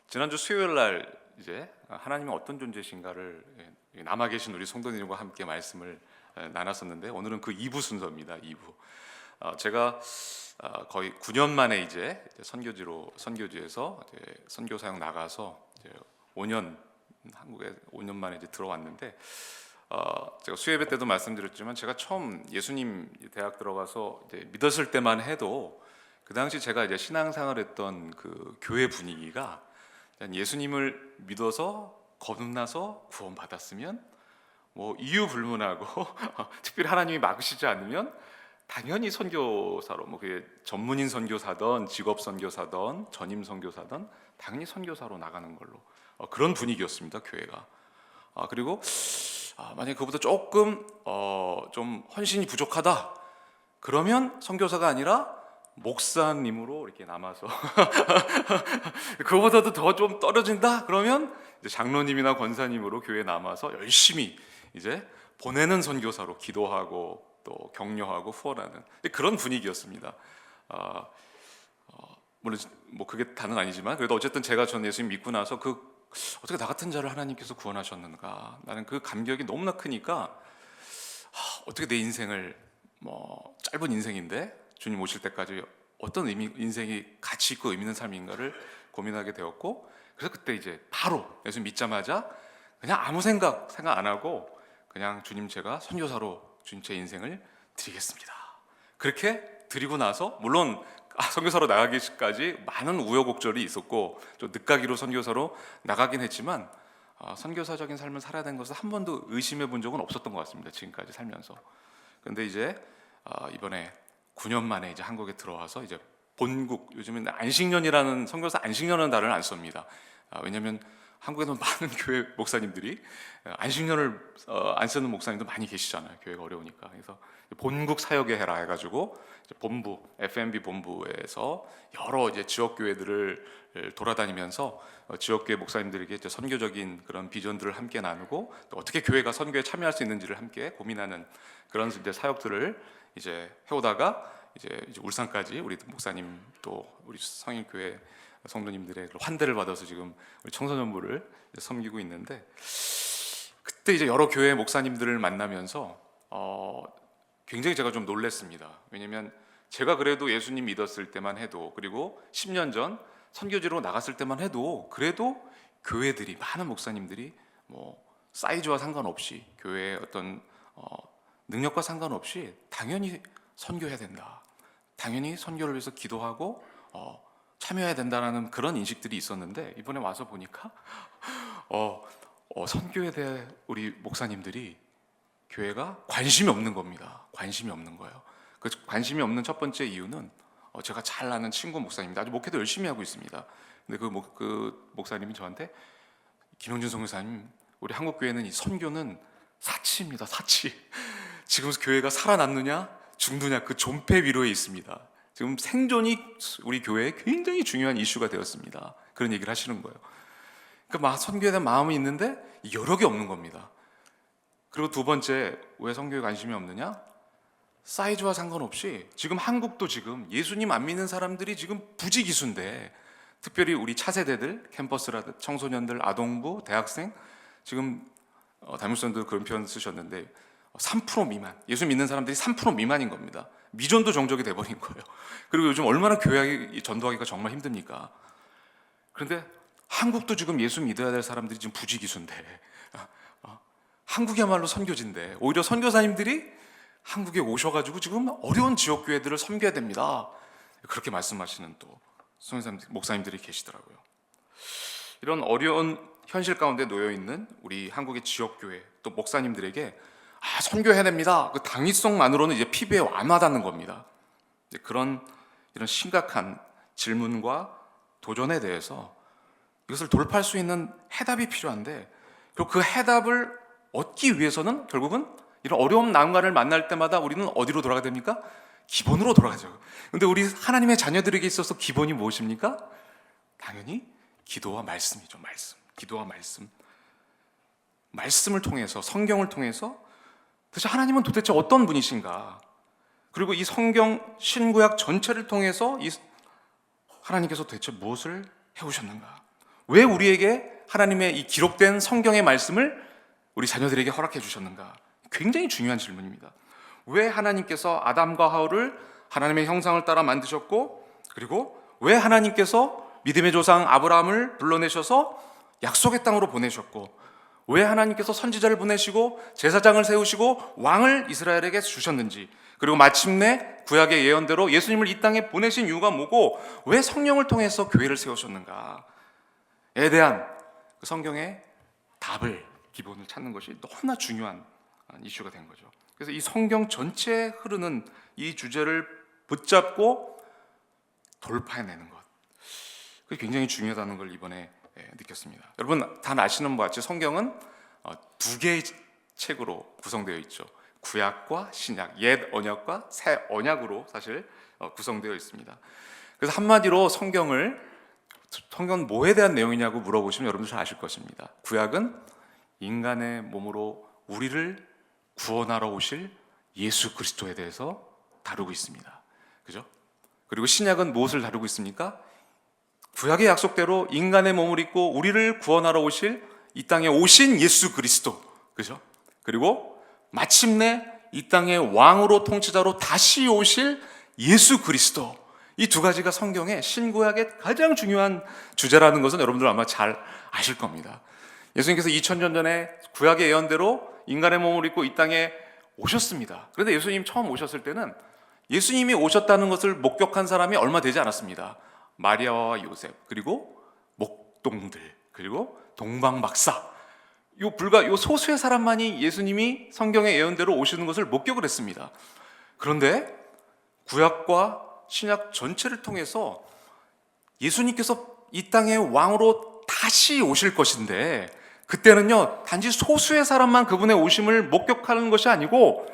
지난주 수요일 날 이제 하나님은 어떤 존재신가를 남아 계신 우리 성도님과 함께 말씀을 나눴었는데, 오늘은 그 2부 순서입니다. 2부. 제가 거의 9년 만에 이제 선교지에서 이제 선교 사역 나가서 이제 5년, 한국에 5년 만에 이제 들어왔는데, 제가 수예배 때도 말씀드렸지만 제가 처음 예수님 대학 들어가서 이제 믿었을 때만 해도 그 당시 제가 이제 신앙생활 했던 그 교회 분위기가 예수님을 믿어서 거듭나서 구원받았으면 뭐 이유 불문하고 특별히 하나님이 막으시지 않으면 당연히 선교사로, 뭐 그게 전문인 선교사든 직업 선교사든 전임 선교사든 당연히 선교사로 나가는 걸로, 그런 분위기였습니다, 교회가. 그리고 만약에 그보다 조금 좀 헌신이 부족하다 그러면 선교사가 아니라 목사님으로 이렇게 남아서 그거보다도 더 좀 떨어진다 그러면 이제 장로님이나 권사님으로 교회에 남아서 열심히 이제 보내는 선교사로 기도하고 또 격려하고 후원하는 그런 분위기였습니다. 물론 뭐 그게 다는 아니지만 그래도 어쨌든 제가 전 예수님 믿고 나서 어떻게 나 같은 자를 하나님께서 구원하셨는가, 나는 그 감격이 너무나 크니까 어떻게 내 인생을, 뭐 짧은 인생인데 주님 오실 때까지 어떤 인생이 가치 있고 의미 있는 삶인가를 고민하게 되었고, 그래서 그때 이제 바로 예수 믿자마자 그냥 아무 생각 안 하고 그냥 주님, 제가 선교사로 주님 제 인생을 드리겠습니다. 그렇게 드리고 나서 물론 선교사로 나가기까지 많은 우여곡절이 있었고 좀 늦가기로 선교사로 나가긴 했지만 선교사적인 삶을 살아야 되는 것을 한 번도 의심해 본 적은 없었던 것 같습니다, 지금까지 살면서. 그런데 이제 이번에 9년 만에 이제 한국에 들어와서 이제 본국, 요즘은 안식년이라는, 선교사 안식년은 단어를 안 씁니다. 왜냐하면 한국에는 많은 교회 목사님들이 안식년을 안 쓰는 목사님도 많이 계시잖아요, 교회가 어려우니까. 그래서 본국 사역에 해라 해가지고 본부, FMB 본부에서 여러 이제 지역 교회들을 돌아다니면서 지역교회 목사님들에게 이제 선교적인 그런 비전들을 함께 나누고 또 어떻게 교회가 선교에 참여할 수 있는지를 함께 고민하는 그런 이제 사역들을 이제 해오다가 이제 울산까지 우리 목사님 또 우리 성일교회 성도님들의 환대를 받아서 지금 우리 청소년부를 섬기고 있는데, 그때 이제 여러 교회 목사님들을 만나면서 굉장히 제가 좀 놀랐습니다. 왜냐하면 제가 그래도 예수님 믿었을 때만 해도, 그리고 10년 전 선교지로 나갔을 때만 해도, 그래도 교회들이, 많은 목사님들이 뭐 사이즈와 상관없이 교회의 어떤 능력과 상관없이 당연히 선교해야 된다, 당연히 선교를 위해서 기도하고 참여해야 된다는 그런 인식들이 있었는데, 이번에 와서 보니까 선교에 대해 우리 목사님들이 교회가 관심이 없는 겁니다. 관심이 없는 거예요. 그 관심이 없는 첫 번째 이유는 제가 잘 아는 친구 목사님입니다. 아주 목회도 열심히 하고 있습니다. 근데 그 목사님이 저한테, 김영준 선교사님, 우리 한국 교회는 이 선교는 사치입니다, 사치. 지금 교회가 살아났느냐 죽느냐 그 존폐 위로에 있습니다. 지금 생존이 우리 교회에 굉장히 중요한 이슈가 되었습니다. 그런 얘기를 하시는 거예요. 그러니까 선교에 대한 마음이 있는데 여력이 없는 겁니다. 그리고 두 번째, 왜 선교에 관심이 없느냐? 사이즈와 상관없이 지금 한국도 지금 예수님 안 믿는 사람들이 지금 부지기수인데, 특별히 우리 차세대들, 캠퍼스라든 청소년들, 아동부, 대학생, 지금 담임선도 그런 표현 쓰셨는데 3% 미만, 예수 믿는 사람들이 3% 미만인 겁니다. 미전도 종족이 돼버린 거예요. 그리고 요즘 얼마나 교회 전도하기가 정말 힘듭니까? 그런데 한국도 지금 예수 믿어야 될 사람들이 지금 부지기수인데, 한국이야말로 선교지인데 오히려 선교사님들이 한국에 오셔가지고 지금 어려운 지역 교회들을 섬겨야 됩니다, 그렇게 말씀하시는 또 선교사님들, 목사님들이 계시더라고요. 이런 어려운 현실 가운데 놓여 있는 우리 한국의 지역 교회 또 목사님들에게 선교해야 됩니다, 그 당위성만으로는 이제 피부에 안 와닿는 겁니다. 이런 심각한 질문과 도전에 대해서 이것을 돌파할 수 있는 해답이 필요한데, 그리고 그 해답을 얻기 위해서는 결국은 이런 어려운 난관을 만날 때마다 우리는 어디로 돌아가야 됩니까? 기본으로 돌아가죠. 그런데 우리 하나님의 자녀들에게 있어서 기본이 무엇입니까? 당연히 기도와 말씀이죠. 기도와 말씀을 통해서, 성경을 통해서 도대체 하나님은 도대체 어떤 분이신가, 그리고 이 성경 신구약 전체를 통해서 이 하나님께서 도대체 무엇을 해오셨는가, 왜 우리에게 하나님의 이 기록된 성경의 말씀을 우리 자녀들에게 허락해 주셨는가? 굉장히 중요한 질문입니다. 왜 하나님께서 아담과 하울을 하나님의 형상을 따라 만드셨고, 그리고 왜 하나님께서 믿음의 조상 아브라함을 불러내셔서 약속의 땅으로 보내셨고, 왜 하나님께서 선지자를 보내시고 제사장을 세우시고 왕을 이스라엘에게 주셨는지, 그리고 마침내 구약의 예언대로 예수님을 이 땅에 보내신 이유가 뭐고, 왜 성령을 통해서 교회를 세우셨는가에 대한 그 성경의 답을, 기본을 찾는 것이 너무나 중요한 이슈가 된 거죠. 그래서 이 성경 전체에 흐르는 이 주제를 붙잡고 돌파해내는 것, 그게 굉장히 중요하다는 걸 이번에 느꼈습니다. 여러분 다 아시는 것 같이 성경은 두 개의 책으로 구성되어 있죠. 구약과 신약, 옛 언약과 새 언약으로 사실 구성되어 있습니다. 그래서 한마디로 성경은 뭐에 대한 내용이냐고 물어보시면 여러분들 잘 아실 것입니다. 구약은 인간의 몸으로 우리를 구원하러 오실 예수 그리스도에 대해서 다루고 있습니다. 그죠? 그리고 신약은 무엇을 다루고 있습니까? 구약의 약속대로 인간의 몸을 입고 우리를 구원하러 오실 이 땅에 오신 예수 그리스도, 그죠? 그리고 마침내 이 땅의 왕으로 통치자로 다시 오실 예수 그리스도, 이 두 가지가 성경의 신구약의 가장 중요한 주제라는 것은 여러분들 아마 잘 아실 겁니다. 예수님께서 2000년 전에 구약의 예언대로 인간의 몸을 입고 이 땅에 오셨습니다. 그런데 예수님 처음 오셨을 때는 예수님이 오셨다는 것을 목격한 사람이 얼마 되지 않았습니다. 마리아와 요셉, 그리고 목동들, 그리고 동방박사, 요 소수의 사람만이 예수님이 성경의 예언대로 오시는 것을 목격을 했습니다. 그런데 구약과 신약 전체를 통해서 예수님께서 이 땅의 왕으로 다시 오실 것인데, 그때는요 단지 소수의 사람만 그분의 오심을 목격하는 것이 아니고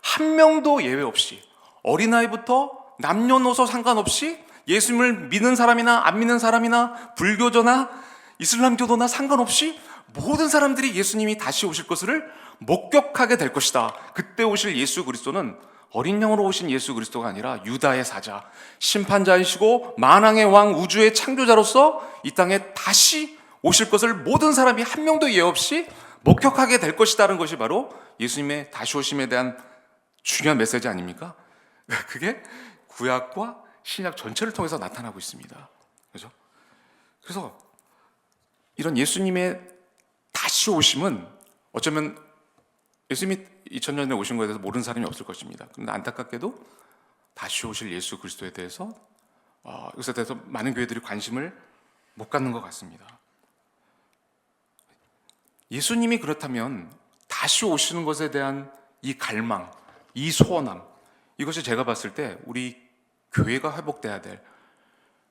한 명도 예외 없이, 어린아이부터 남녀노소 상관없이, 예수님을 믿는 사람이나 안 믿는 사람이나 불교조나 이슬람교도나 상관없이 모든 사람들이 예수님이 다시 오실 것을 목격하게 될 것이다. 그때 오실 예수 그리스도는 어린 양으로 오신 예수 그리스도가 아니라 유다의 사자, 심판자이시고 만왕의 왕, 우주의 창조자로서 이 땅에 다시 오실 것을 모든 사람이 한 명도 예외 없이 목격하게 될 것이다는 것이 바로 예수님의 다시 오심에 대한 중요한 메시지 아닙니까? 그게 구약과 신약 전체를 통해서 나타나고 있습니다. 그죠? 그래서 이런 예수님의 다시 오심은 어쩌면 예수님이 2000년에 오신 것에 대해서 모르는 사람이 없을 것입니다. 그런데 안타깝게도 다시 오실 예수 그리스도에 대해서 이것에 대해서 많은 교회들이 관심을 못 갖는 것 같습니다. 예수님이 그렇다면 다시 오시는 것에 대한 이 갈망, 이 소원함, 이것이 제가 봤을 때 우리 교회가 회복돼야 될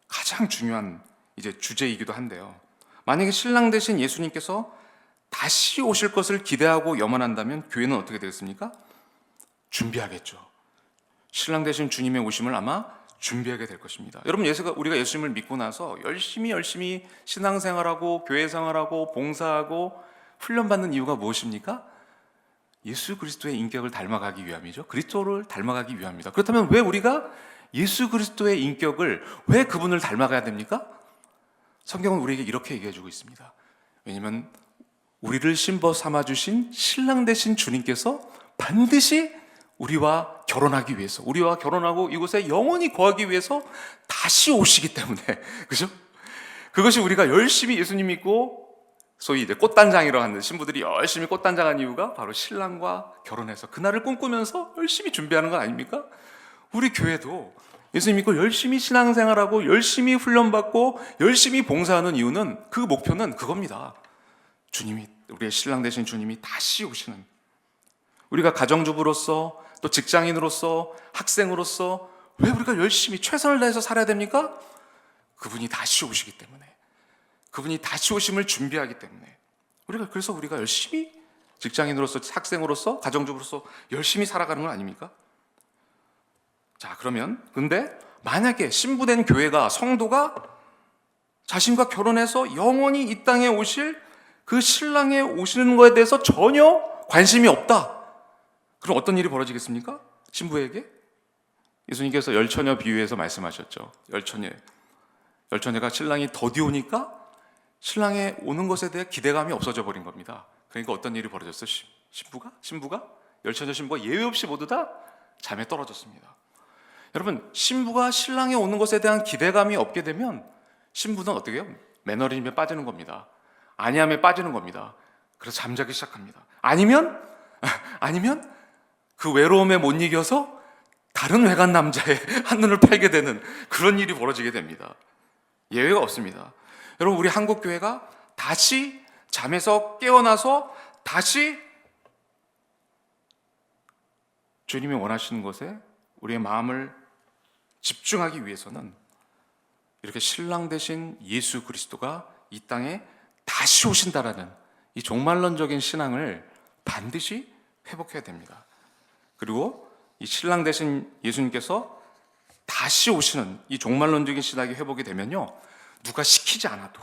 가장 중요한 이제 주제이기도 한데요. 만약에 신랑 되신 예수님께서 다시 오실 것을 기대하고 염원한다면 교회는 어떻게 되겠습니까? 준비하겠죠. 신랑 되신 주님의 오심을 아마 준비하게 될 것입니다. 여러분, 우리가 예수님을 믿고 나서 열심히 신앙생활하고 교회 생활하고 봉사하고 훈련받는 이유가 무엇입니까? 예수 그리스도의 인격을 닮아가기 위함이죠. 그리스도를 닮아가기 위함입니다. 그렇다면 왜 우리가 예수 그리스도의 인격을, 왜 그분을 닮아가야 됩니까? 성경은 우리에게 이렇게 얘기해주고 있습니다. 왜냐하면 우리를 신부 삼아주신 신랑 되신 주님께서 반드시 우리와 결혼하기 위해서, 우리와 결혼하고 이곳에 영원히 거하기 위해서 다시 오시기 때문에, 그죠? 그것이 우리가 열심히 예수님 믿고 소위 이제 꽃단장이라고 하는 신부들이 열심히 꽃단장한 이유가 바로 신랑과 결혼해서 그날을 꿈꾸면서 열심히 준비하는 건 아닙니까? 우리 교회도 예수님 믿고 열심히 신앙생활하고 열심히 훈련받고 열심히 봉사하는 이유는, 그 목표는 그겁니다. 주님이, 우리의 신랑 되신 주님이 다시 오시는, 우리가 가정주부로서 또 직장인으로서 학생으로서 왜 우리가 열심히 최선을 다해서 살아야 됩니까? 그분이 다시 오시기 때문에, 그분이 다시 오심을 준비하기 때문에 그래서 우리가 열심히 직장인으로서, 학생으로서, 가정주부로서 열심히 살아가는 건 아닙니까? 자, 그러면 근데 만약에 신부된 교회가, 성도가 자신과 결혼해서 영원히 이 땅에 오실 그 신랑에 오시는 것에 대해서 전혀 관심이 없다, 그럼 어떤 일이 벌어지겠습니까? 신부에게 예수님께서 열처녀 비유해서 말씀하셨죠. 열처녀가 신랑이 더디 오니까 신랑의 오는 것에 대해 기대감이 없어져 버린 겁니다. 그러니까 어떤 일이 벌어졌어요? 신부가 열처녀 신부가 예외 없이 모두 다 잠에 떨어졌습니다. 여러분, 신부가 신랑이 오는 것에 대한 기대감이 없게 되면 신부는 어떻게 해요? 매너리즘에 빠지는 겁니다. 안이함에 빠지는 겁니다. 그래서 잠자기 시작합니다. 아니면 그 외로움에 못 이겨서 다른 외간 남자의 한눈을 팔게 되는 그런 일이 벌어지게 됩니다. 예외가 없습니다. 여러분, 우리 한국 교회가 다시 잠에서 깨어나서 다시 주님이 원하시는 것에 우리의 마음을 집중하기 위해서는 이렇게 신랑 되신 예수 그리스도가 이 땅에 다시 오신다라는 이 종말론적인 신앙을 반드시 회복해야 됩니다. 그리고 이 신랑 되신 예수님께서 다시 오시는 이 종말론적인 신학이 회복이 되면요, 누가 시키지 않아도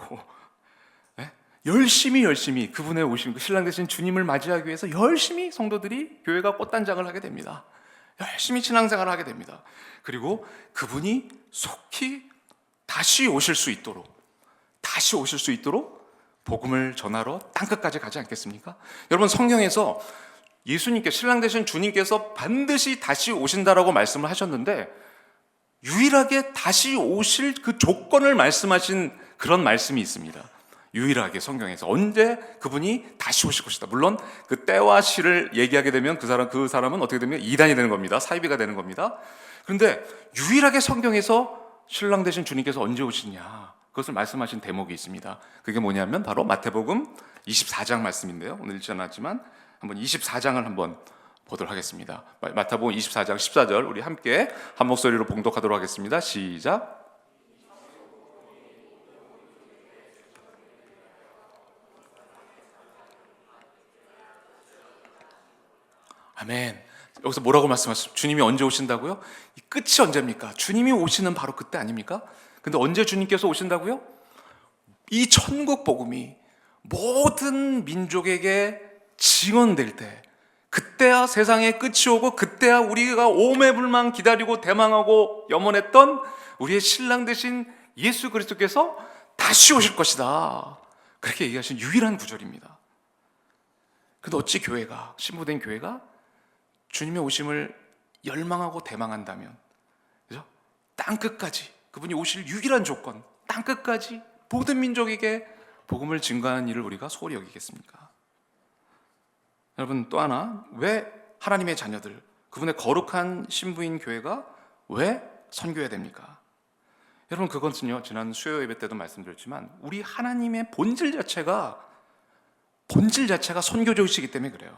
열심히 그분의 오신 그 신랑 되신 주님을 맞이하기 위해서 열심히 성도들이 교회가 꽃단장을 하게 됩니다. 열심히 신앙생활을 하게 됩니다. 그리고 그분이 속히 다시 오실 수 있도록 복음을 전하러 땅끝까지 가지 않겠습니까? 여러분, 성경에서 예수님께 신랑 되신 주님께서 반드시 다시 오신다라고 말씀을 하셨는데 유일하게 다시 오실 그 조건을 말씀하신 그런 말씀이 있습니다. 유일하게 성경에서 언제 그분이 다시 오실 것이다. 물론 그 때와 시를 얘기하게 되면 그 사람은 어떻게 되면 이단이 되는 겁니다. 사이비가 되는 겁니다. 그런데 유일하게 성경에서 신랑 되신 주님께서 언제 오시냐, 그것을 말씀하신 대목이 있습니다. 그게 뭐냐면 바로 마태복음 24장 말씀인데요, 오늘 읽지 않았지만 한번 24장을 한번 보도록 하겠습니다. 마태복음 24장 14절 우리 함께 한 목소리로 봉독하도록 하겠습니다. 시작. 아멘. 여기서 뭐라고 말씀하셨어요? 주님이 언제 오신다고요? 이 끝이 언제입니까? 주님이 오시는 바로 그때 아닙니까? 근데 언제 주님께서 오신다고요? 이 천국 복음이 모든 민족에게 증언될 때, 그때야 세상의 끝이 오고 그때야 우리가 오매불망 기다리고 대망하고 염원했던 우리의 신랑 되신 예수 그리스도께서 다시 오실 것이다, 그렇게 얘기하신 유일한 구절입니다. 근데 어찌 교회가, 신부된 교회가 주님의 오심을 열망하고 대망한다면, 그죠? 땅끝까지 그분이 오실 유일한 조건, 땅끝까지 모든 민족에게 복음을 증거하는 일을 우리가 소홀히 여기겠습니까? 여러분, 또 하나, 왜 하나님의 자녀들, 그분의 거룩한 신부인 교회가 왜 선교해야 됩니까? 여러분, 그것은요, 지난 수요 예배 때도 말씀드렸지만 우리 하나님의 본질 자체가 선교적이시기 때문에 그래요.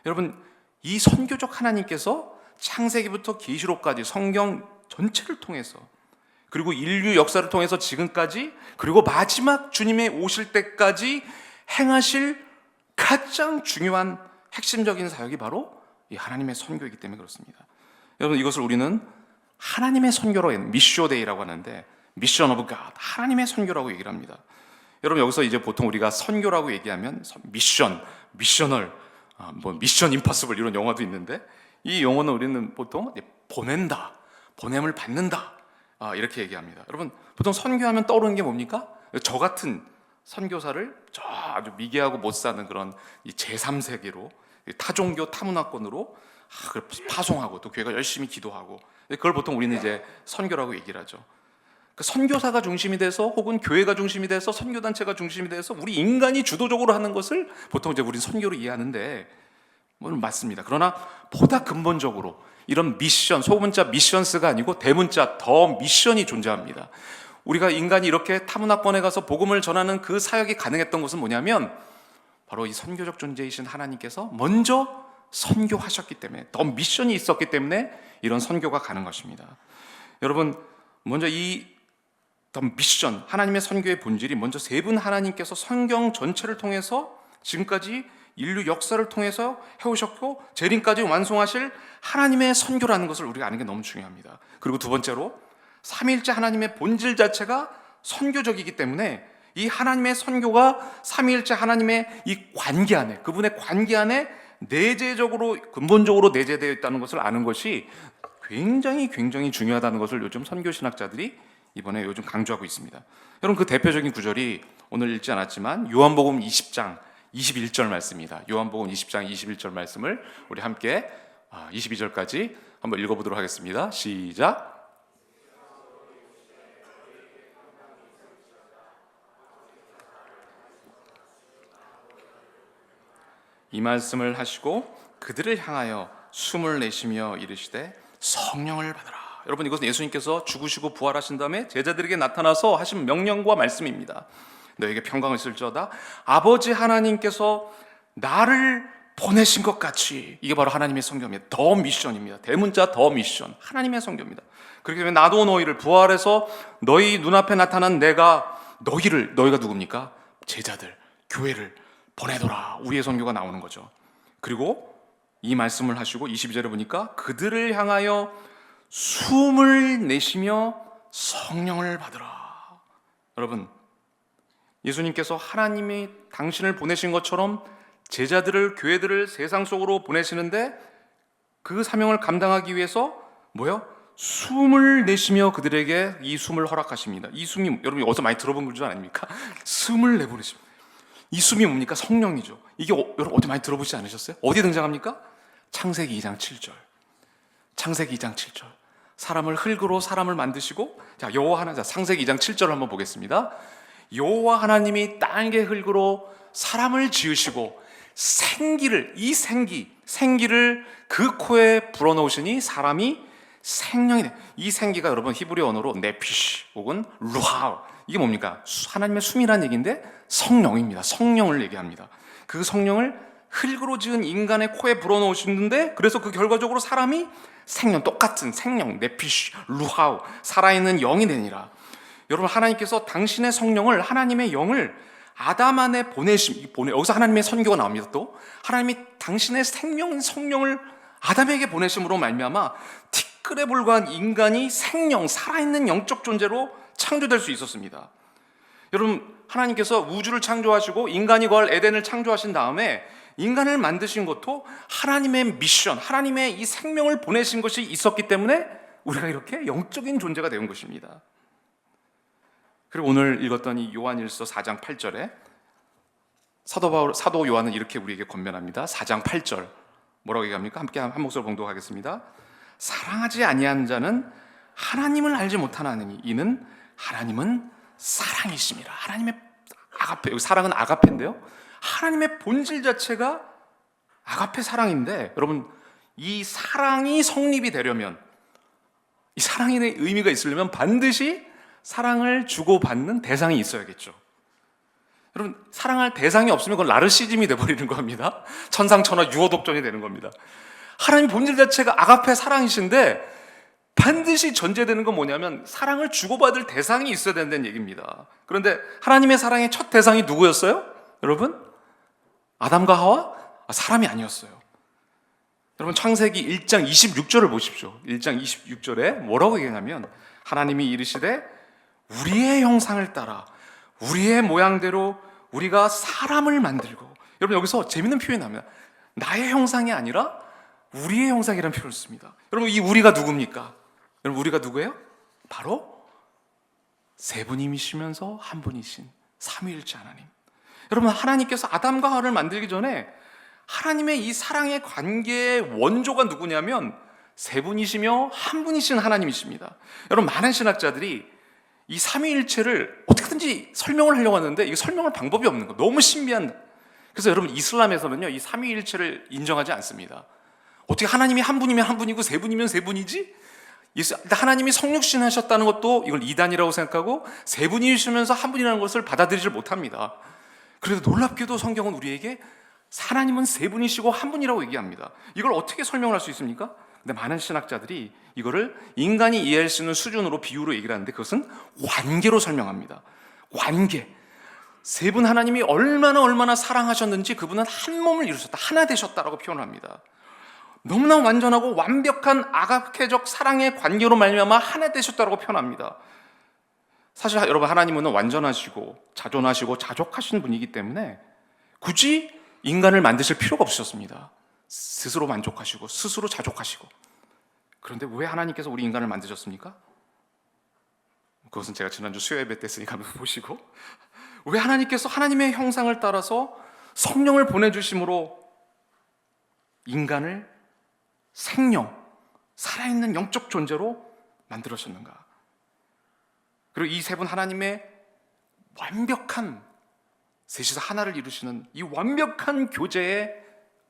여러분, 이 선교적 하나님께서 창세기부터 계시록까지 성경 전체를 통해서, 그리고 인류 역사를 통해서 지금까지, 그리고 마지막 주님의 오실 때까지 행하실 가장 중요한 핵심적인 사역이 바로 이 하나님의 선교이기 때문에 그렇습니다. 여러분, 이것을 우리는 하나님의 선교로 미쇼데이라고 하는데, 미션 오브 갓, 하나님의 선교라고 얘기를 합니다. 여러분, 여기서 이제 보통 우리가 선교라고 얘기하면 미셔널, 미션 임파서블 이런 영화도 있는데, 이 용어는 우리는 보통 보낸다, 보냄을 받는다, 이렇게 얘기합니다. 여러분, 보통 선교하면 떠오르는 게 뭡니까? 저 같은 선교사를 저 아주 미개하고 못 사는 그런 이 제3세계로, 타종교 타문화권으로 파송하고, 또 교회가 열심히 기도하고, 그걸 보통 우리는 이제 선교라고 얘기를 하죠. 선교사가 중심이 돼서, 혹은 교회가 중심이 돼서, 선교단체가 중심이 돼서 우리 인간이 주도적으로 하는 것을 보통 이제 우리는 선교로 이해하는데, 물론 맞습니다. 그러나 보다 근본적으로 이런 미션, 소문자 미션스가 아니고 대문자 더 미션이 존재합니다. 우리가 인간이 이렇게 타문화권에 가서 복음을 전하는 그 사역이 가능했던 것은 뭐냐면 바로 이 선교적 존재이신 하나님께서 먼저 선교하셨기 때문에, 더 미션이 있었기 때문에 이런 선교가 가는 것입니다. 여러분, 먼저 이 더 미션, 하나님의 선교의 본질이 먼저 세 분 하나님께서 성경 전체를 통해서 지금까지 인류 역사를 통해서 해오셨고 재림까지 완성하실 하나님의 선교라는 것을 우리가 아는 게 너무 중요합니다. 그리고 두 번째로, 삼위일체 하나님의 본질 자체가 선교적이기 때문에 이 하나님의 선교가 삼위일체 하나님의 이 관계 안에, 그분의 관계 안에 내재적으로, 근본적으로 내재되어 있다는 것을 아는 것이 굉장히 중요하다는 것을 요즘 선교신학자들이 이번에 요즘 강조하고 있습니다. 여러분, 그 대표적인 구절이 오늘 읽지 않았지만 요한복음 20장 21절 말씀입니다. 요한복음 20장 21절 말씀을 우리 함께 22절까지 한번 읽어보도록 하겠습니다. 시작. 이 말씀을 하시고 그들을 향하여 숨을 내쉬며 이르시되 성령을 받으라. 여러분, 이것은 예수님께서 죽으시고 부활하신 다음에 제자들에게 나타나서 하신 명령과 말씀입니다. 너에게 평강을 쓸지어다. 아버지 하나님께서 나를 보내신 것 같이. 이게 바로 하나님의 성경입니다. 더 미션입니다. 대문자 더 미션, 하나님의 성경입니다. 그렇기 때문에 나도 너희를 부활해서 너희 눈앞에 나타난 내가 너희가 누굽니까? 제자들, 교회를 보내더라. 우리의 선교가 나오는 거죠. 그리고 이 말씀을 하시고 22절에 보니까 그들을 향하여 숨을 내쉬며 성령을 받으라. 여러분, 예수님께서 하나님이 당신을 보내신 것처럼 제자들을, 교회들을 세상 속으로 보내시는데 그 사명을 감당하기 위해서 숨을 내쉬며 그들에게 이 숨을 허락하십니다. 이 숨이 여러분이 어디서 많이 들어본 글 줄 아닙니까? 숨을 내보내십니다. 이 숨이 뭡니까? 성령이죠. 이게 여러분 어디 많이 들어보지 않으셨어요? 어디에 등장합니까? 창세기 2장 7절. 창세기 2장 7절. 사람을 흙으로 사람을 만드시고, 여호와 하나님, 창세기 2장 7절을 한번 보겠습니다. 여호와 하나님이 땅의 흙으로 사람을 지으시고 생기를 그 코에 불어넣으시니 사람이 생명이 돼. 이 생기가 여러분 히브리 언어로 네피시 혹은 루하, 이게 뭡니까? 하나님의 숨이라는 얘기인데 성령입니다. 성령을 얘기합니다. 그 성령을 흙으로 지은 인간의 코에 불어넣으시는데, 그래서 그 결과적으로 사람이 생명, 똑같은 생명, 네피시, 루하우, 살아있는 영이 되니라. 여러분, 하나님께서 당신의 성령을, 하나님의 영을 아담 안에 여기서 하나님의 선교가 나옵니다. 또 하나님이 당신의 성령을 아담에게 보내심으로 말미암아 티끌에 불과한 인간이 생명, 살아있는 영적 존재로 창조될 수 있었습니다. 여러분, 하나님께서 우주를 창조하시고 인간이 거할 에덴을 창조하신 다음에 인간을 만드신 것도 하나님의 미션, 하나님의 이 생명을 보내신 것이 있었기 때문에 우리가 이렇게 영적인 존재가 된 것입니다. 그리고 오늘 읽었던 이 요한일서 4장 8절에 사도 요한은 이렇게 우리에게 권면합니다. 4장 8절 뭐라고 얘기합니까? 함께 한 목소리 봉독하겠습니다. 사랑하지 아니한 자는 하나님을 알지 못하나니 이는 하나님은 사랑이심이라. 하나님의 아가페, 여기 사랑은 아가페인데요, 하나님의 본질 자체가 아가페 사랑인데, 여러분, 이 사랑이 성립이 되려면, 이 사랑의 의미가 있으려면 반드시 사랑을 주고받는 대상이 있어야겠죠. 여러분, 사랑할 대상이 없으면 그건 나르시즘이 돼버리는 겁니다. 천상천하 유호독전이 되는 겁니다. 하나님 본질 자체가 아가페 사랑이신데 반드시 전제되는 건 뭐냐면 사랑을 주고받을 대상이 있어야 된다는 얘기입니다. 그런데 하나님의 사랑의 첫 대상이 누구였어요? 여러분, 아담과 하와? 사람이 아니었어요. 여러분, 창세기 1장 26절을 보십시오. 1장 26절에 뭐라고 얘기하냐면 하나님이 이르시되 우리의 형상을 따라 우리의 모양대로 우리가 사람을 만들고. 여러분, 여기서 재밌는 표현이 나옵니다. 나의 형상이 아니라 우리의 형상이라는 표현을 씁니다. 여러분, 이 우리가 누굽니까? 여러분, 우리가 누구예요? 바로 세 분이시면서 한 분이신 삼위일체 하나님. 여러분, 하나님께서 아담과 하와를 만들기 전에 하나님의 이 사랑의 관계의 원조가 누구냐면 세 분이시며 한 분이신 하나님이십니다. 여러분, 많은 신학자들이 이 삼위일체를 어떻게든지 설명을 하려고 하는데 이게 설명할 방법이 없는 거예요. 너무 신비한. 그래서 여러분, 이슬람에서는요, 이 삼위일체를 인정하지 않습니다. 어떻게 하나님이 한 분이면 한 분이고 세 분이면 세 분이지? 하나님이 성육신 하셨다는 것도 이걸 이단이라고 생각하고 세 분이시면서 한 분이라는 것을 받아들이질 못합니다. 그래도 놀랍게도 성경은 우리에게 하나님은 세 분이시고 한 분이라고 얘기합니다. 이걸 어떻게 설명을 할 수 있습니까? 근데 많은 신학자들이 이거를 인간이 이해할 수 있는 수준으로 비유로 얘기를 하는데 그것은 관계로 설명합니다. 관계. 세 분 하나님이 얼마나 사랑하셨는지 그분은 한 몸을 이루셨다, 하나 되셨다라고 표현을 합니다. 너무나 완전하고 완벽한 아가페적 사랑의 관계로 말미암아 하나 되셨다라고 표현합니다. 사실 여러분, 하나님은 완전하시고 자존하시고 자족하신 분이기 때문에 굳이 인간을 만드실 필요가 없으셨습니다. 스스로 만족하시고 스스로 자족하시고. 그런데 왜 하나님께서 우리 인간을 만드셨습니까? 그것은 제가 지난주 수요 예배 때 했으니까 한번 보시고, 왜 하나님께서 하나님의 형상을 따라서 성령을 보내주심으로 인간을 생명, 살아있는 영적 존재로 만들으셨는가? 그리고 이 세 분 하나님의 완벽한, 셋이서 하나를 이루시는 이 완벽한 교제에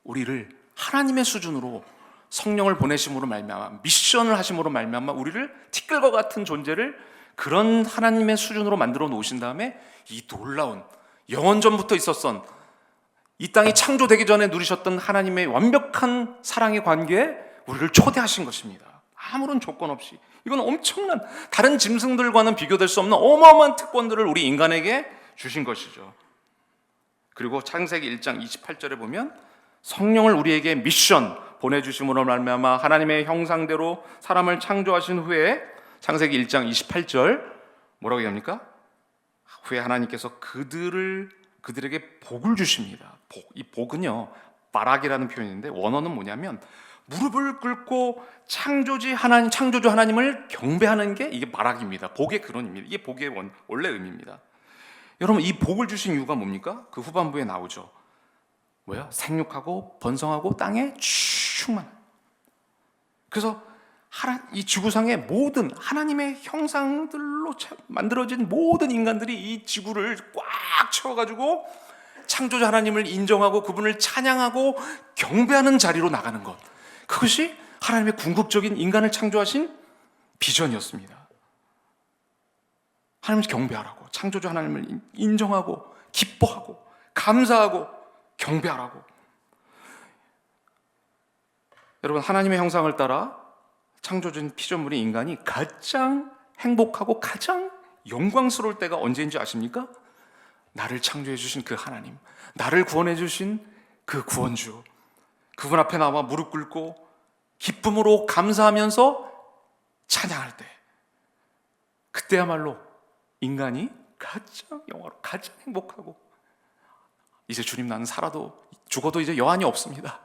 우리를 하나님의 수준으로 성령을 보내심으로 말미암아, 미션을 하심으로 말미암아 우리를 티끌과 같은 존재를 그런 하나님의 수준으로 만들어 놓으신 다음에 이 놀라운 영원전부터 있었던 이 땅이 창조되기 전에 누리셨던 하나님의 완벽한 사랑의 관계에 우리를 초대하신 것입니다. 아무런 조건 없이. 이건 엄청난, 다른 짐승들과는 비교될 수 없는 어마어마한 특권들을 우리 인간에게 주신 것이죠. 그리고 창세기 1장 28절에 보면 성령을 우리에게 미션 보내주심으로 말미암아 하나님의 형상대로 사람을 창조하신 후에 창세기 1장 28절 뭐라고 얘기합니까? 후에 하나님께서 그들에게 복을 주십니다. 이 복은요, 바락이라는 표현인데 원어는 뭐냐면 무릎을 꿇고 창조주 하나님을 경배하는 게 이게 바락입니다. 복의 근원입니다. 이게 복의 원래 의미입니다. 여러분, 이 복을 주신 이유가 뭡니까? 그 후반부에 나오죠. 뭐야? 생육하고 번성하고 땅에 충만. 그래서 이 지구상의 모든 하나님의 형상들로 만들어진 모든 인간들이 이 지구를 꽉 채워가지고 창조자 하나님을 인정하고 그분을 찬양하고 경배하는 자리로 나가는 것, 그것이 하나님의 궁극적인 인간을 창조하신 비전이었습니다. 하나님을 경배하라고, 창조자 하나님을 인정하고 기뻐하고 감사하고 경배하라고. 여러분, 하나님의 형상을 따라 창조된 피조물인 인간이 가장 행복하고 가장 영광스러울 때가 언제인지 아십니까? 나를 창조해 주신 그 하나님, 나를 구원해 주신 그 구원주, 그분 앞에 나와 무릎 꿇고 기쁨으로 감사하면서 찬양할 때, 그때야말로 인간이 가장 영화로, 가장 행복하고, 이제 주님 나는 살아도 죽어도 이제 여한이 없습니다.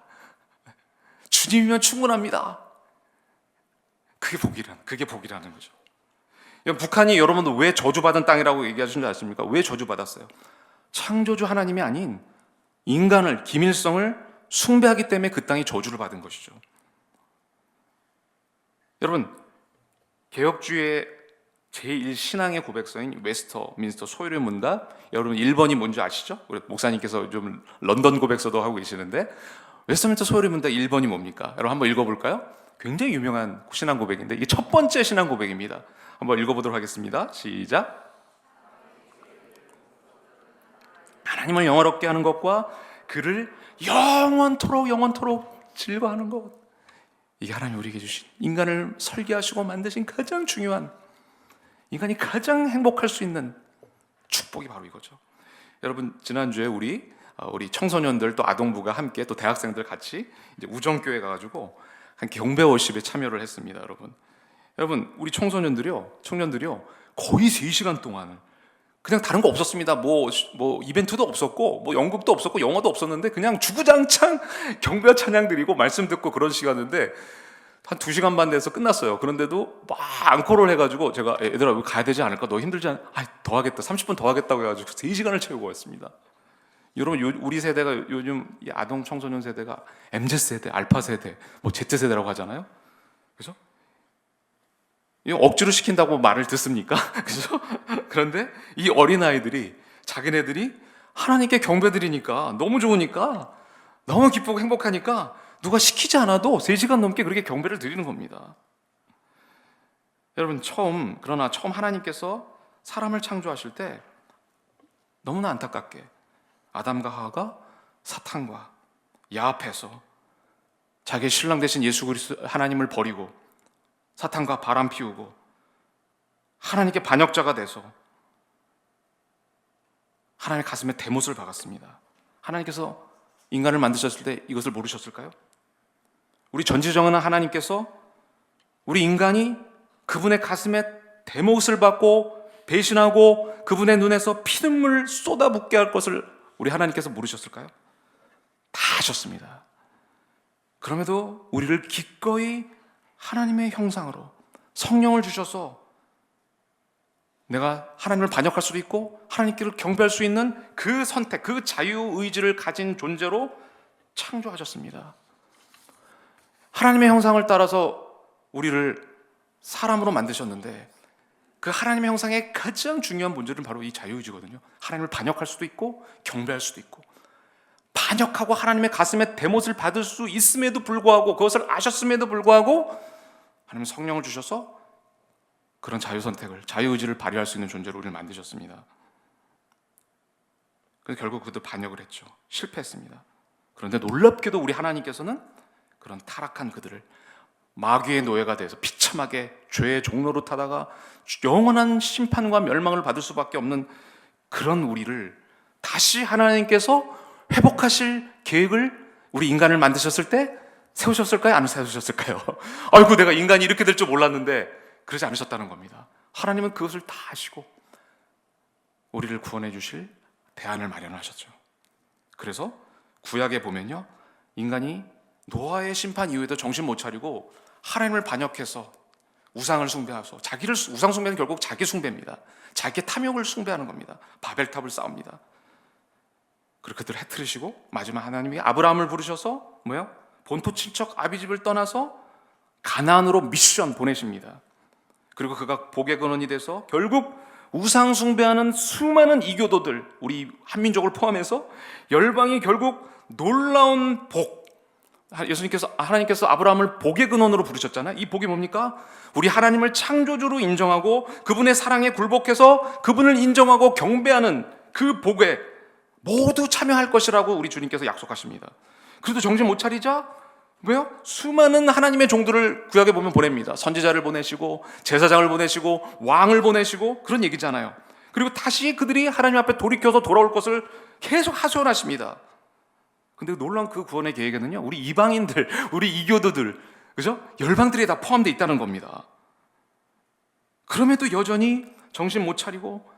주님이면 충분합니다. 그게 복이라는 거죠. 북한이 여러분들 왜 저주받은 땅이라고 얘기하신 줄 아십니까? 왜 저주받았어요? 창조주 하나님이 아닌 인간을, 김일성을 숭배하기 때문에 그 땅이 저주를 받은 것이죠. 여러분, 개혁주의의 제1신앙의 고백서인 웨스터민스터 소유의 문답, 여러분 1번이 뭔지 아시죠? 우리 목사님께서 좀 런던 고백서도 하고 계시는데, 웨스터민스터 소유의 문답 1번이 뭡니까? 여러분 한번 읽어볼까요? 굉장히 유명한 신앙 고백인데 이게 첫 번째 신앙 고백입니다. 한번 읽어보도록 하겠습니다. 시작. 하나님을 영화롭게 하는 것과 그를 영원토록 즐거워하는 것, 이게 하나님이 우리에게 주신, 인간을 설계하시고 만드신 가장 중요한, 인간이 가장 행복할 수 있는 축복이 바로 이거죠. 여러분, 지난주에 우리 청소년들 또 아동부가 함께 또 대학생들 같이 이제 우정교회 가가지고 한 경배 워십에 참여를 했습니다. 여러분 우리 청년들이요 거의 3시간 동안 그냥 다른 거 없었습니다. 뭐 이벤트도 없었고 뭐 연극도 없었고 영화도 없었는데 그냥 주구장창 경배와 찬양 드리고 말씀 듣고 그런 시간인데 한 2시간 반 돼서 끝났어요. 그런데도 막 앙코를 해가지고 제가 얘들아 우리 가야 되지 않을까? 너 힘들지 않아? 더 하겠다. 30분 더 하겠다고 해가지고 3시간을 채우고 왔습니다. 여러분 우리 세대가 요즘 이 아동 청소년 세대가 MZ세대, 알파세대, 뭐 Z세대라고 하잖아요. 그죠? 억지로 시킨다고 말을 듣습니까? 그죠? 그런데 이 어린아이들이 자기네들이 하나님께 경배드리니까 너무 좋으니까 너무 기쁘고 행복하니까 누가 시키지 않아도 3시간 넘게 그렇게 경배를 드리는 겁니다. 여러분 처음 하나님께서 사람을 창조하실 때 너무나 안타깝게 아담과 하와가 사탄과 야합해서 자기의 신랑 되신 예수 그리스도 하나님을 버리고 사탄과 바람 피우고 하나님께 반역자가 돼서 하나님의 가슴에 대못을 박았습니다. 하나님께서 인간을 만드셨을 때 이것을 모르셨을까요? 우리 전지전능한 하나님께서 우리 인간이 그분의 가슴에 대못을 받고 배신하고 그분의 눈에서 피눈물 쏟아붓게 할 것을 우리 하나님께서 모르셨을까요? 다 아셨습니다. 그럼에도 우리를 기꺼이 하나님의 형상으로 성령을 주셔서 내가 하나님을 반역할 수도 있고 하나님께를 경배할 수 있는 그 선택, 그 자유의지를 가진 존재로 창조하셨습니다. 하나님의 형상을 따라서 우리를 사람으로 만드셨는데 그 하나님의 형상의 가장 중요한 본질은 바로 이 자유의지거든요. 하나님을 반역할 수도 있고 경배할 수도 있고, 반역하고 하나님의 가슴에 대못을 받을 수 있음에도 불구하고, 그것을 아셨음에도 불구하고 하나님은 성령을 주셔서 그런 자유선택을, 자유의지를 발휘할 수 있는 존재로 우리를 만드셨습니다. 그래서 결국 그들 반역을 했죠. 실패했습니다. 그런데 놀랍게도 우리 하나님께서는 그런 타락한 그들을 마귀의 노예가 돼서 비참하게 죄의 종로로 타다가 영원한 심판과 멸망을 받을 수밖에 없는 그런 우리를 다시 하나님께서 회복하실 계획을 우리 인간을 만드셨을 때 세우셨을까요? 안 세우셨을까요? 아이고, 내가 인간이 이렇게 될 줄 몰랐는데, 그러지 않으셨다는 겁니다. 하나님은 그것을 다 아시고 우리를 구원해 주실 대안을 마련하셨죠. 그래서 구약에 보면요, 인간이 노아의 심판 이후에도 정신 못 차리고 하나님을 반역해서 우상을 숭배하서, 우상 숭배는 결국 자기 숭배입니다. 자기의 탐욕을 숭배하는 겁니다. 바벨탑을 쌓습니다. 그리고 그들을 해트리시고 마지막 하나님이 아브라함을 부르셔서 본토 친척 아비집을 떠나서 가나안으로 미션 보내십니다. 그리고 그가 복의 근원이 돼서 결국 우상 숭배하는 수많은 이교도들, 우리 한민족을 포함해서 열방이 결국 놀라운 복, 하나님께서 아브라함을 복의 근원으로 부르셨잖아요. 이 복이 뭡니까? 우리 하나님을 창조주로 인정하고 그분의 사랑에 굴복해서 그분을 인정하고 경배하는 그 복에 모두 참여할 것이라고 우리 주님께서 약속하십니다. 그래도 정신 못 차리자 수많은 하나님의 종들을 구약에 보면 보냅니다. 선지자를 보내시고 제사장을 보내시고 왕을 보내시고 그런 얘기잖아요. 그리고 다시 그들이 하나님 앞에 돌이켜서 돌아올 것을 계속 하소연하십니다. 근데 놀라운 그 구원의 계획에는요, 우리 이방인들, 우리 이교도들, 그죠? 열방들이 다 포함되어 있다는 겁니다. 그럼에도 여전히 정신 못 차리고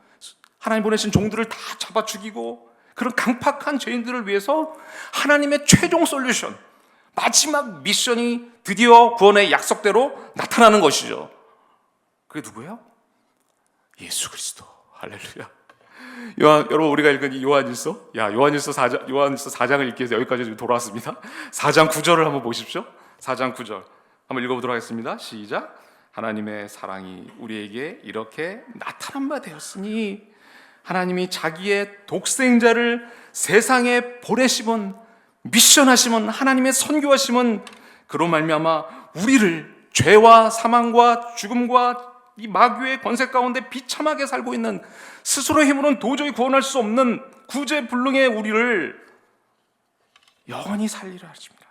하나님 보내신 종들을 다 잡아 죽이고 그런 강팍한 죄인들을 위해서 하나님의 최종 솔루션, 마지막 미션이 드디어 구원의 약속대로 나타나는 것이죠. 그게 누구예요? 예수 그리스도. 할렐루야. 여러분, 우리가 읽은 이 요한일서 4장을 읽기 위해서 여기까지 돌아왔습니다. 4장 9절을 한번 보십시오. 4장 9절 한번 읽어보도록 하겠습니다. 시작. 하나님의 사랑이 우리에게 이렇게 나타난 바 되었으니 하나님이 자기의 독생자를 세상에 보내심은, 미션하심은, 하나님의 선교하심은 그로 말미암아 우리를 죄와 사망과 죽음과 이 마귀의 권세 가운데 비참하게 살고 있는, 스스로의 힘으로는 도저히 구원할 수 없는 구제불능의 우리를 영원히 살리라 하십니다.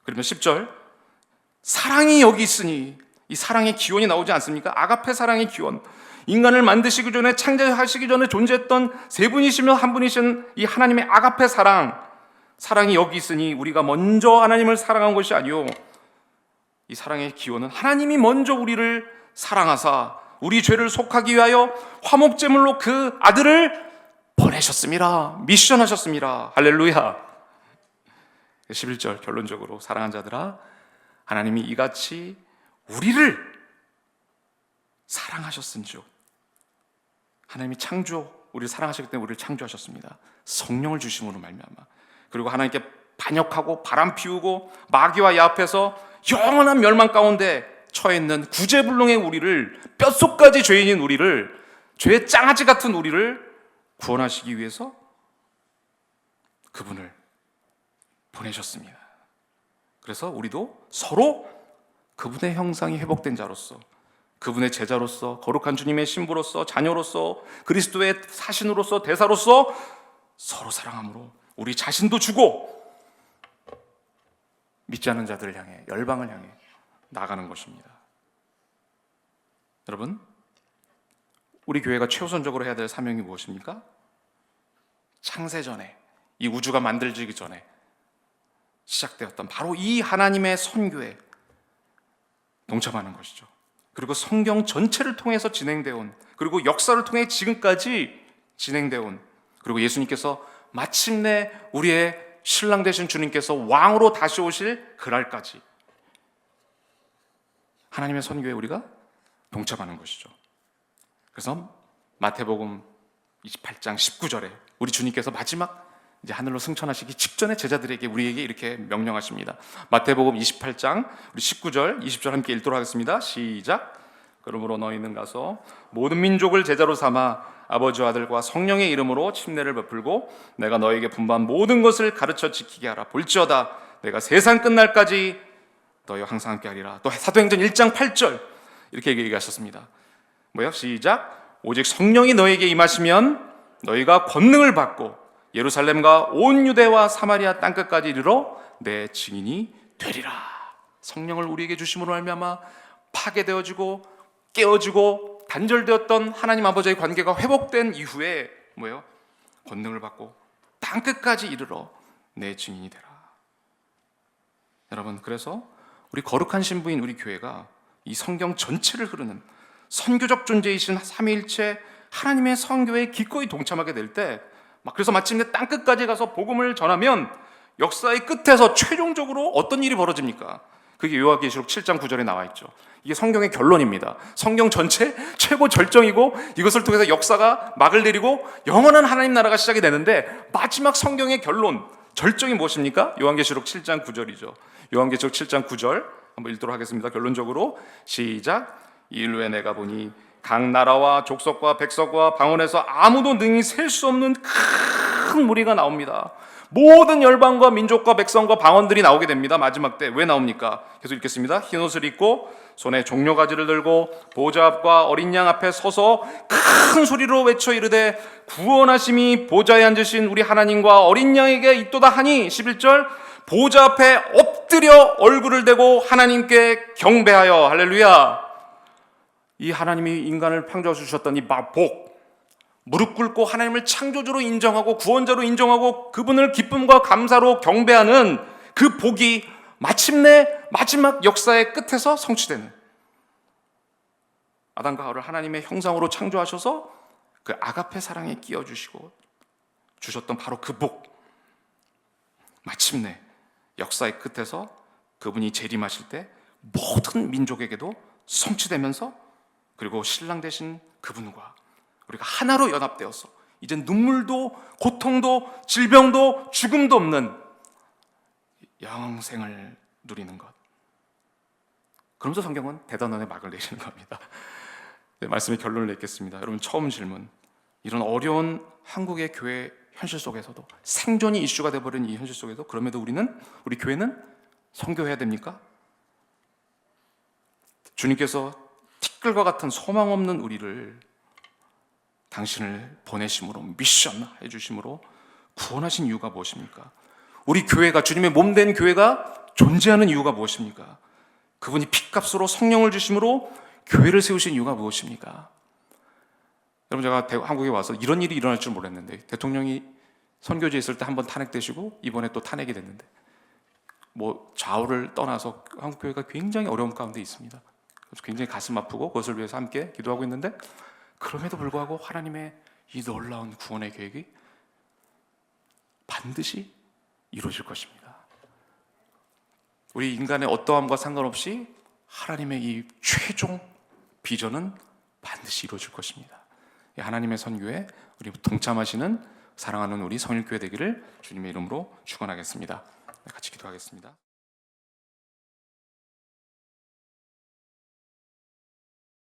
그러면 10절, 사랑이 여기 있으니, 이 사랑의 기원이 나오지 않습니까? 아가페 사랑의 기원, 인간을 만드시기 전에, 창조하시기 전에 존재했던 세 분이시며 한 분이신 이 하나님의 아가페 사랑이 여기 있으니 우리가 먼저 하나님을 사랑한 것이 아니요, 이 사랑의 기원은 하나님이 먼저 우리를 사랑하사 우리 죄를 속하기 위하여 화목제물로 그 아들을 보내셨습니다. 미션하셨습니다. 할렐루야. 11절 결론적으로, 사랑한 자들아, 하나님이 이같이 우리를 사랑하셨은즉, 하나님이 우리를 사랑하셨기 때문에 우리를 창조하셨습니다. 성령을 주심으로 말미암아. 그리고 하나님께 반역하고 바람 피우고 마귀와 야합해서 영원한 멸망 가운데 처해 있는 구제불능의 우리를, 뼛속까지 죄인인 우리를, 죄의 짱아지 같은 우리를 구원하시기 위해서 그분을 보내셨습니다. 그래서 우리도 서로 그분의 형상이 회복된 자로서, 그분의 제자로서, 거룩한 주님의 신부로서, 자녀로서, 그리스도의 사신으로서, 대사로서 서로 사랑함으로 우리 자신도 주고 믿지 않는 자들을 향해, 열방을 향해 나가는 것입니다. 여러분, 우리 교회가 최우선적으로 해야 될 사명이 무엇입니까? 창세전에, 이 우주가 만들어지기 전에 시작되었던 바로 이 하나님의 선교에 동참하는 것이죠. 그리고 성경 전체를 통해서 진행되어 온, 그리고 역사를 통해 지금까지 진행되어 온, 그리고 예수님께서 마침내 우리의 신랑 되신 주님께서 왕으로 다시 오실 그날까지 하나님의 선교에 우리가 동참하는 것이죠. 그래서 마태복음 28장 19절에 우리 주님께서 마지막 이제 하늘로 승천하시기 직전에 제자들에게 우리에게 이렇게 명령하십니다. 마태복음 28장 우리 19절 20절 함께 읽도록 하겠습니다. 시작. 그러므로 너희는 가서 모든 민족을 제자로 삼아 아버지와 아들과 성령의 이름으로 침례를 베풀고 내가 너에게 분부한 모든 것을 가르쳐 지키게 하라. 볼지어다 내가 세상 끝날까지 너희와 항상 함께 하리라. 또 사도행전 1장 8절 이렇게 얘기하셨습니다. 뭐요? 시작. 오직 성령이 너에게 임하시면 너희가 권능을 받고 예루살렘과 온 유대와 사마리아 땅끝까지 이르러 내 증인이 되리라. 성령을 우리에게 주심으로 말미암아 파괴되어지고 깨어지고 단절되었던 하나님 아버지의 관계가 회복된 이후에 뭐예요? 권능을 받고 땅끝까지 이르러 내 증인이 되라. 여러분, 그래서 우리 거룩한 신부인 우리 교회가 이 성경 전체를 흐르는 선교적 존재이신 삼위일체 하나님의 선교에 기꺼이 동참하게 될 때 그래서 마침내 땅끝까지 가서 복음을 전하면 역사의 끝에서 최종적으로 어떤 일이 벌어집니까? 그게 요한계시록 7장 9절에 나와 있죠. 이게 성경의 결론입니다. 성경 전체 최고 절정이고 이것을 통해서 역사가 막을 내리고 영원한 하나님 나라가 시작이 되는데 마지막 성경의 결론, 절정이 무엇입니까? 요한계시록 7장 9절이죠. 요한계시록 7장 9절 한번 읽도록 하겠습니다. 결론적으로 시작. 이일 후에 내가 보니 각 나라와 족속과 백성과 방언에서 아무도 능히 셀 수 없는 큰 무리가 나옵니다. 모든 열방과 민족과 백성과 방언들이 나오게 됩니다. 마지막 때 왜 나옵니까? 계속 읽겠습니다. 흰옷을 입고 손에 종려가지를 들고 보좌 앞과 어린 양 앞에 서서 큰 소리로 외쳐 이르되 구원하심이 보좌에 앉으신 우리 하나님과 어린 양에게 있도다 하니 11절 보좌 앞에 엎드려 얼굴을 대고 하나님께 경배하여 할렐루야. 이 하나님이 인간을 창조해 주셨던 이 복, 무릎 꿇고 하나님을 창조주로 인정하고 구원자로 인정하고 그분을 기쁨과 감사로 경배하는 그 복이 마침내 마지막 역사의 끝에서 성취되는, 아담과 하와를 하나님의 형상으로 창조하셔서 그 아가페 사랑에 끼워주시고 주셨던 바로 그 복, 마침내 역사의 끝에서 그분이 재림하실 때 모든 민족에게도 성취되면서 그리고 신랑 되신 그분과 우리가 하나로 연합되어서 이제 눈물도 고통도 질병도 죽음도 없는 영생을 누리는 것. 그러면서 성경은 대단원의 막을 내리는 겁니다. 네, 말씀의 결론을 냈겠습니다. 여러분, 처음 질문. 이런 어려운 한국의 교회 현실 속에서도 생존이 이슈가 되어버린 이 현실 속에도 그럼에도 우리 교회는 선교해야 됩니까? 주님께서 티끌과 같은 소망 없는 우리를 당신을 보내심으로 미션 해주심으로 구원하신 이유가 무엇입니까? 우리 교회가 주님의 몸된 교회가 존재하는 이유가 무엇입니까? 그분이 핏값으로 성령을 주심으로 교회를 세우신 이유가 무엇입니까? 여러분, 제가 한국에 와서 이런 일이 일어날 줄 몰랐는데 대통령이 선교지에 있을 때 한번 탄핵되시고 이번에 또 탄핵이 됐는데 좌우를 떠나서 한국 교회가 굉장히 어려움 가운데 있습니다. 그래서 굉장히 가슴 아프고 그것을 위해서 함께 기도하고 있는데 그럼에도 불구하고 하나님의 이 놀라운 구원의 계획이 반드시 이루어질 것입니다. 우리 인간의 어떠함과 상관없이 하나님의 이 최종 비전은 반드시 이루어질 것입니다. 하나님의 선교에 우리 동참하시는 사랑하는 우리 성일교회 되기를 주님의 이름으로 축원하겠습니다. 같이 기도하겠습니다.